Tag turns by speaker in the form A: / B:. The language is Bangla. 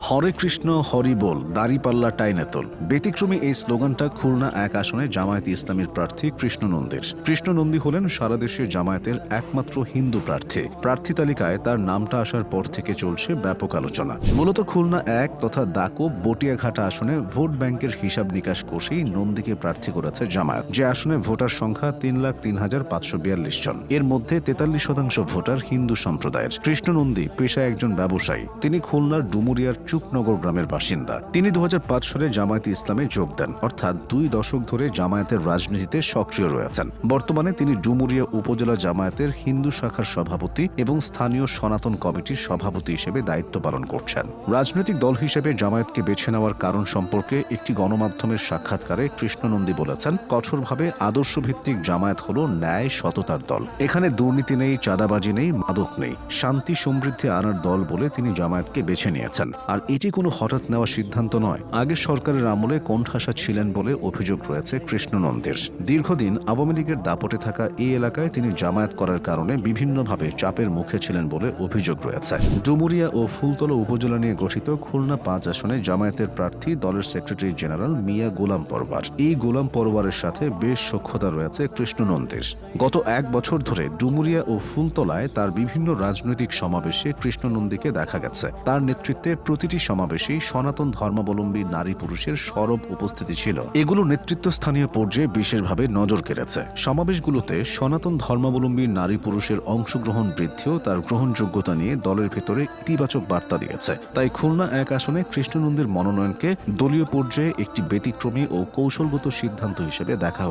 A: হরে কৃষ্ণ হরি বল, দাড়িপাল্লা টাইনে তোল। ব্যতিক্রমী এই স্লোগানটা খুলনা এক আসনে জামায়াত ইসলামীর প্রার্থী কৃষ্ণ নন্দীর। কৃষ্ণ নন্দী হলেন সারা দেশে জামায়াতের একমাত্র হিন্দু প্রার্থী। প্রার্থী তালিকায় তার নামটা আসার পর থেকে চলছে ব্যাপক আলোচনা। মূলত খুলনা এক তথা দাকব বটিয়াঘাটা আসনে ভোট ব্যাংকের হিসাব নিকাশ কষেই নন্দীকে প্রার্থী করেছে জামায়াত, যে আসনে ভোটার সংখ্যা ৩,০৩,৫৪২ জন। এর মধ্যে ৪৩% ভোটার হিন্দু সম্প্রদায়ের। কৃষ্ণ নন্দী পেশায় একজন ব্যবসায়ী। তিনি খুলনার ডুমুরিয়ার চুকনগর গ্রামের বাসিন্দা। তিনি ২০০৫ সালে জামায়াতে ইসলামে যোগ দেন, অর্থাৎ ২ দশক ধরে জামায়াতের রাজনীতিতে সক্রিয় রয়েছেন। বর্তমানে তিনি ডুমুরিয়া উপজেলা জামায়াতের হিন্দু শাখার সভাপতি এবং স্থানীয় সনাতন কমিটির সভাপতি হিসেবে দায়িত্ব পালন করছেন। রাজনৈতিক দল হিসেবে জামায়াতকে বেছে নেওয়ার কারণ সম্পর্কে একটি গণমাধ্যমের সাক্ষাৎকারে কৃষ্ণ নন্দী বলেছেন, কঠোরভাবে আদর্শভিত্তিক জামায়াত হল ন্যায় সততার দল। এখানে দুর্নীতি নেই, চাঁদাবাজি নেই, মাদক নেই, শান্তি সমৃদ্ধি আনার দল বলে তিনি জামায়াতকে বেছে নিয়েছেন। আর এটি কোনো হঠাৎ নেওয়া সিদ্ধান্ত নয়। আগের সরকারের আমলে কোণঠাসা ছিলেন বলে অভিযোগ রয়েছে কৃষ্ণ নন্দীর। দীর্ঘদিন আওয়ামী লীগের দাপটে থাকা এই এলাকায় তিনি জামায়াত করার কারণে বিভিন্নভাবে চাপের মুখে ছিলেন বলে অভিযোগ রয়েছে। ডুমুরিয়া ও ফুলতলা উপজেলা নিয়ে গঠিত খুলনা ৫ আসনে জামায়াতের প্রার্থী দলের সেক্রেটারি জেনারেল মিয়া গোলাম পরওয়ার। এই গোলাম পরওয়ারের সাথে বেশ সখ্যতা রয়েছে কৃষ্ণ নন্দীর। গত ১ বছর ধরে ডুমুরিয়া ও ফুলতলায় তার বিভিন্ন রাজনৈতিক সমাবেশে কৃষ্ণ নন্দীকে দেখা গেছে। তার নেতৃত্বে প্রতিটি সমাবেশেই সনাতন ধর্মাবলম্বী নারী পুরুষের সরব উপস্থিতি ছিল। এগুলো নেতৃত্বস্থানীয় পর্যায়ে বিশেষভাবে নজর কেড়েছে। সমাবেশগুলোতে সনাতন ধর্মাবলম্বী নারী পুরুষের অংশগ্রহণ বৃদ্ধিও তার গ্রহণযোগ্যতা নিয়ে দলের ভেতরে ইতিবাচক বার্তা দিয়েছে। তাই খুলনা ১ আসনে কৃষ্ণ নন্দীর মনোনয়নকে দলীয় পর্যায়ে একটি ব্যতিক্রমী ও কৌশলগত সিদ্ধান্ত হিসেবে দেখা